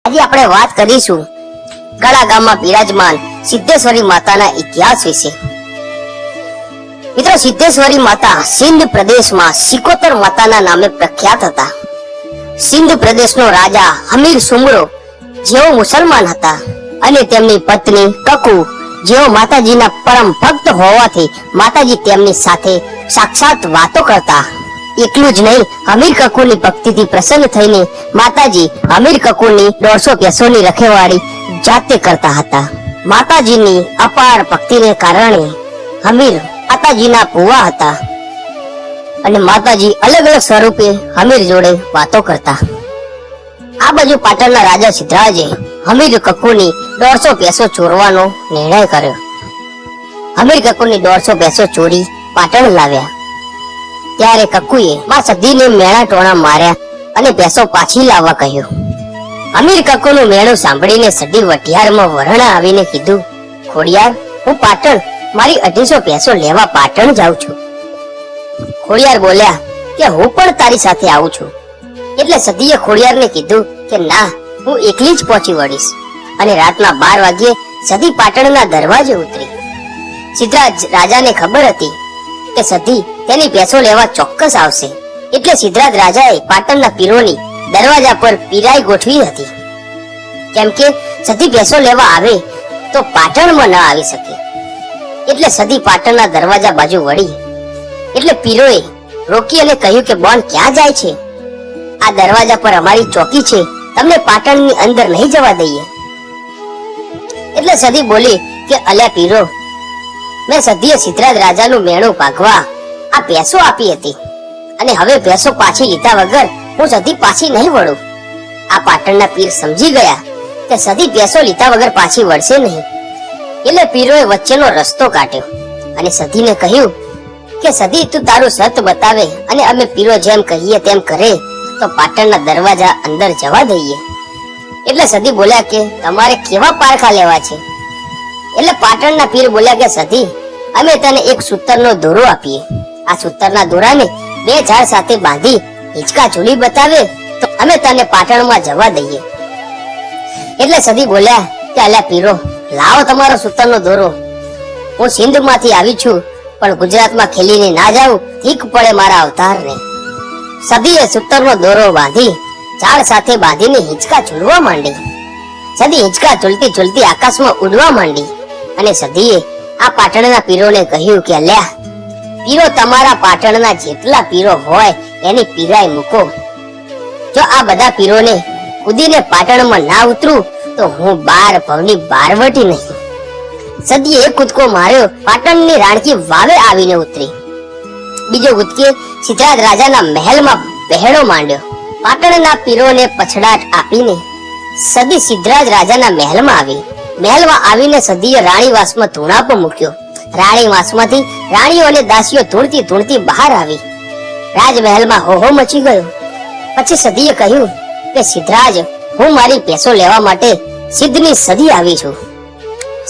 આજે આપણે વાત કરીશું કડા ગામમાં બિરાજમાન સિદ્ધેશ્વરી માતાના ઇતિહાસ વિશે। મિત્રો, સિદ્ધેશ્વરી માતા સિંધ પ્રદેશમાં સિકોતર માતાના નામે પ્રખ્યાત હતા। સિંધ પ્રદેશનો રાજા હમીર સુમરો જેઓ મુસલમાન હતા અને તેમની પત્ની કકુ જેઓ માતાજીના પરમ ભક્ત હોવાથી માતાજી તેમની સાથે સાક્ષાત વાતો કરતા। એટલું જ નહીં, હમીર કકુની ભક્તિથી પ્રસન્ન થઈને માતાજી હમીર કકુની 150 ભેંસોની રખેવાળી જાતે કરતા હતા। માતાજીની અપાર ભક્તિને કારણે હમીર માતાજીના ભુવા હતા અને માતાજી અલગ અલગ સ્વરૂપે હમીર જોડે વાતો કરતા। આ બાજુ પાટણના રાજા સિદ્ધરાજે હમીર કકુની 150 ભેંસો ચોરવાનો નિર્ણય કર્યો। હમીર કકુની 150 ભેંસો ચોરી પાટણ લાવ્યા ત્યારે કકુએ માં સદીને મેણા ટોણા માર્યા અને ભેંસો પાછી લાવવા કહ્યું। હમીર કકુનું મેણું સાંભળીને સદી વઢિયારમાં વરણા આવીને કીધું, ખોડિયાર, હું પાટણ મારી 250 ભેંસો લેવા પાટણ જાઉં છું। ખોડિયાર બોલ્યા કે હું પણ તારી સાથે આવું છું। એટલે સદીએ ખોડિયારને કીધું કે ના, હું એકલી જ પહોંચી વળીશ અને રાતના 12 વાગ્યે સદી પાટણના દરવાજે ઉતરી। સિદ્ધરાજ રાજાને ખબર હતી કે સદી તેની ભેંસો લેવા ચોક્કસ આવશે, એટલે સિદ્ધરાજ રાજાએ પાટણના પીરોની દરવાજા પર પીરાઈ ગોઠવી હતી, કેમ કે સદી ભેંસો લેવા આવે તો પાટણમાં ન આવી શકે। એટલે સદી પાટણના દરવાજા બાજુ વળી એટલે પીરોએ રોકી અને કહ્યું કે બોન ક્યાં જાય છે? આ દરવાજા પર અમારી ચોકી છે, તમને પાટણની અંદર નહીં જવા દઈએ। એટલે સદી બોલી કે અલ્યા પીરો, મેં સદીએ સિદ્ધરાજ રાજાનું મેણું ભાગવા આ ભેંસો આપી હતી અને હવે ભેંસો પાછી લીધા વગર હું સદી પાછી નહીં વળું। આ પાટણના પીર સમજી ગયા કે સદી ભેંસો લીધા વગર પાછી વળશે નહીં। એટલે પીરોએ વચ્ચેનો રસ્તો કાઢ્યો અને સદીને કહ્યું કે સદી, તું તારું સત બતાવે અને અમે પીરો જેમ કહીએ તેમ કરે તો પાટણના દરવાજા અંદર જવા દઈએ। એટલે સદી બોલ્યા કે તમારે કેવા પારખા લેવા છે? એટલે પાટણના પીર બોલ્યા કે સદી, અમે તને એક સૂતરનો દોરો આપીએ, આ સૂતરના દોરાને 2 ઝાડ સાથે બાંધી હિંચકા ઝૂલી બતાવે તો અમે તને પાટણમાં જવા દઈએ। એટલે સદી બોલ્યા કે અલ્યા પીરો, લાવો તમારો સૂતરનો દોરો, હું સિંધમાંથી આવી છું પણ ગુજરાતમાં ખેલીને ના જાઉં, ઠીક પડે મારા અવતારને। સદીએ સૂતરનો દોરો બાંધી ઝાડ સાથે બાંધીને હિંચકા ઝૂલવા માંડી। સદી હિંચકા ઝૂલતી ઝૂલતી આકાશમાં ઉડવા માંડી અને સદીએ આ પાટણના પીરોને કહ્યું કે અલ્યા પીરો, તમારા પાટણના જેટલા પીરો હોય એની પીરાઈ મૂકો। જો આ બધા પીરોને કૂદીને પાટણમાં ના ઉતરું તો હું 12 ભવની બારવટી નહીં। સદીએ એક કૂદકો માર્યો, પાટણની રાણકી વાવે આવીને ઉતરી। બીજો કૂદકે સિદ્ધરાજ રાજાના મહેલમાં બહેડો માંડ્યો। પાટણના પીરોને પછડાટ આપીને સદી સિદ્ધરાજ રાજાના મહેલમાં આવી। મહેલમાં આવીને સદીએ રાણીવાસમાં ધૂણાપો મૂક્યો। રાણીવાસમાંથી રાણીઓ અને દાસીઓ ધૂણતી ધૂણતી બહાર આવી। રાજમહેલમાં હોહો મચી ગયો। પછી સદીએ કહ્યું કે સિદ્ધરાજ, હું મારી ભેંસો લેવા માટે સિદ્ધની સદી આવી છું।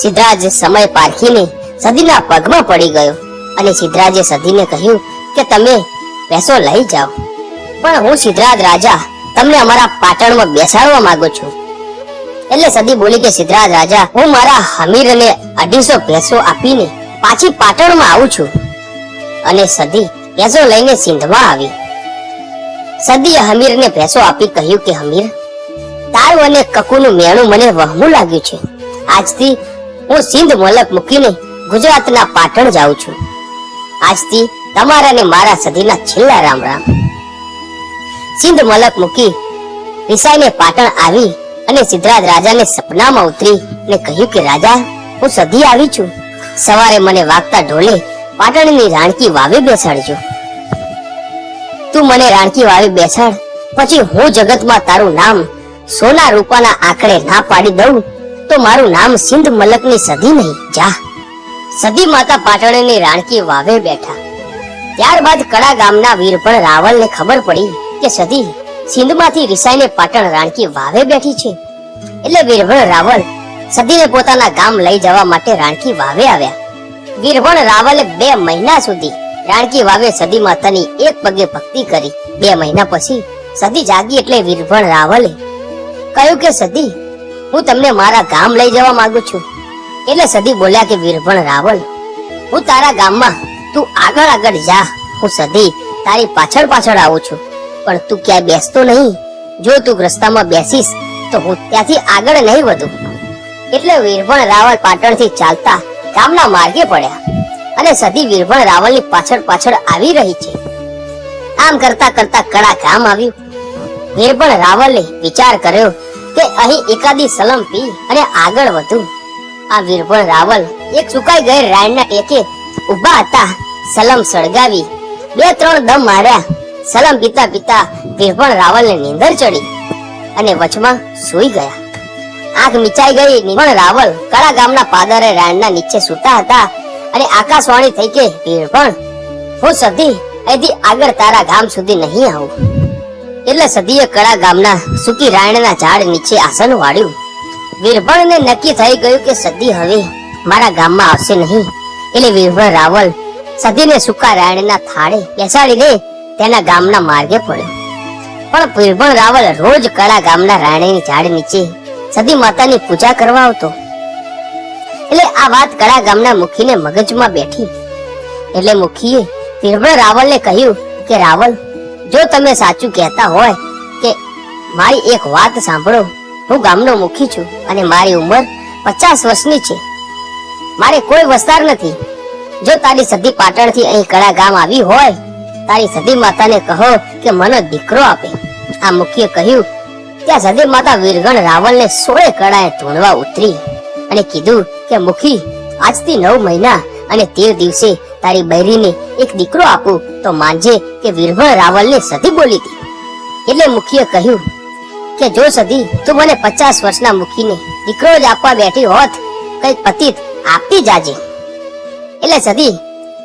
સિદ્ધરાજ સમય પારખીને સદીના પગમાં પડી ગયો અને સિદ્ધરાજે સદીને કહ્યું કે તમે ભેંસો લઈ જાઓ, પણ હું સિદ્ધરાજ રાજા તમને અમારા પાટણમાં બેસાડવા માંગુ છું। એટલે સદી બોલી કે સિદ્ધરાજ રાજા, હું મારા હમીરને 250 ભેંસો આપીને પાછી પાટણમાં આવું છું। અને સદી ભેંસો લઈને સિંધમાં આવી। સદીએ હમીરને ભેંસો આપી કહ્યું કે હમીર, તારું અને કકુનું મેણું મને વહમું લાગ્યું છે। આજથી હું સિંધ મલક મૂકીને ગુજરાતના પાટણ જાઉં છું। આજથી તમારા ને મારા સદીના છેલ્લા રામ રામ। સિંધ મલક મૂકી રિસાઈને પાટણ આવી અને સિદ્ધરાજ રાજાને સપનામાં ઉતરી અને કહ્યું કે રાજા, હું સદી આવી છું, સવારે મને વાગતા ઢોલે પાટણની રાણકી વાવે બેસાડજો। તું મને રાણકી વાવે બેસાડ, પછી હું જગતમાં તારું નામ સોના રૂપાના આંકડે ના પાડી દઉં તો મારું નામ સિંધ મલકની સદી નહીં, જા। સદી માતા પાટણની રાણકી વાવે બેઠા। ત્યારબાદ કડા ગામના વીરભણ રાવલને ખબર પડી કે સદી સિંધમાંથી રિસાઈને પાટણ રાણકી વાવે બેઠી છે। એટલે વીરભણ રાવલ સદીને પોતાના ગામ લઈ જવા માટે રાણકી વાવે આવ્યા। વીરભણ રાવલે 2 મહિના સુધી રાણકી વાવે સદી માતાની એક પગે ભક્તિ કરી। 2 મહિના પછી સદી જાગી એટલે વીરભણ રાવલે કહ્યું કે સતી, હું તમને મારા ગામ લઈ જવા માંગુ છું. એટલે સતી બોલ્યા કે વીરભણ રાવલ, હું તારા ગામમાં, તું આગળ આગળ જા, હું સતી તારી પાછળ પાછળ આવું છું, પણ તું ક્યાંય બેસતો નહીં. જો તું રસ્તામાં બેસીસ તો હું ત્યાંથી આગળ નહીં વધું. એટલે વીરભણ રાવલ પાટણથી ચાલતા ગામના માર્ગે પડ્યા અને સતી વીરભણ રાવલની પાછળ પાછળ આવી રહી છે. આમ કરતા કરતા કડા ગામ આવ્યું. વીરભણ રાવલે વિચાર કર્યો કે અહીં એકાદી સલમ પી અને આગળ વધું. આ વીરભણ રાવલ એક સુકાઈ ગયેલ રાયના ટેકે ઉભા હતા. સલમ સળગાવી 2-3 દમ માર્યા. સલમ પીતા પીતા વીરભણ રાવલને નીંદર ચડી અને વચમાં સૂઈ ગયા. આંખ મિચાઈ ગઈ. વીરભણ રાવલ કડા ગામના પાદરે રાયના નીચે સૂતા હતા અને આકાશવાણી થઈ કે વીરભણ, હું સતી અહીંથી આગળ તારા ગામ સુધી નહીં આવું. એટલે સતીએ કડા ગામના સૂકી રાયણના ઝાડ નીચે આસન વાળ્યું. વીરભણને નક્કી થઈ ગયું કે સતી હવે મારા ગામમાં આવશે નહીં. એટલે વીરભણ રાવલ સતીને સૂકા રાયણના થાળે બેસાડીને તેના ગામના માર્ગે પડ્યો. પણ વીરભણ રાવલ રોજ કડા ગામના રાયણની ઝાડ નીચે સતી માતાની પૂજા કરવા આવતો. એટલે આ વાત કડા ગામના મુખીને મગજમાં બેઠી. એટલે મુખીએ વીરભણ રાવલને કહ્યું કે રાવલ, જો તમે સાચું કહેતા હોય કે મારી એક વાત સાંભળો. હું ગામનો મુખી છું અને મારી ઉંમર 50 વર્ષની છે. મારે કોઈ વસ્તાર નથી. જો તારી સતી પાટણથી અહીં કડા ગામ આવી હોય, તારી સતી માતાને કહો કે મને દીકરો આપે. આ મુખીએ કહ્યું. ત્યાં સતી માતા વીરભણ રાવલને 16 કડાએ ઢૂંઢવા ઉતરી અને કીધું કે મુખી, આજથી 9 મહિના અને 13 દિવસે તારી બૈરીને એક દીકરો આપું તો માનજે કે વીરભણ રાવલને સતી બોલી હતી. એટલે મુખીએ કહ્યું કે જો સતી તું મને 50 વર્ષના મુખીને દીકરો જ આપવા બેઠી હોત, કઈક પતિત આપતી જાજે. એટલે સતી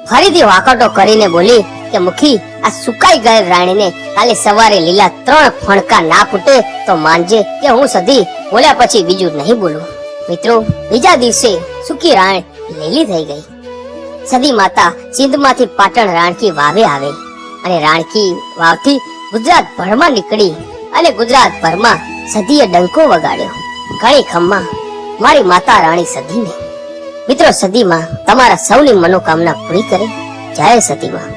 ફરીથી વાકટો કરીને બોલી કે મુખી, આ સુકાઈ ગયેલ રાણીને કાલે સવારે લીલા 3 ફણકા ના ફૂટે તો માનજે કે હું સતી બોલ્યા પછી બીજું નહીં બોલું. મિત્રો, બીજા દિવસે સુકી રાણી લીલી થઈ ગઈ. સતી માતા સિંધમાંથી પાટણ રાણકી વાવે આવે અને રાણકી વાવથી ગુજરાત ભરમાં નીકળી અને ગુજરાત ભરમાં સતીએ ડંકો વગાડ્યો. ઘણી ખમ્મા મારી માતા રાણી સતીને. મિત્રો, સતીમાં તમારા સૌની મનોકામના પૂરી કરે. જય સતીમાં.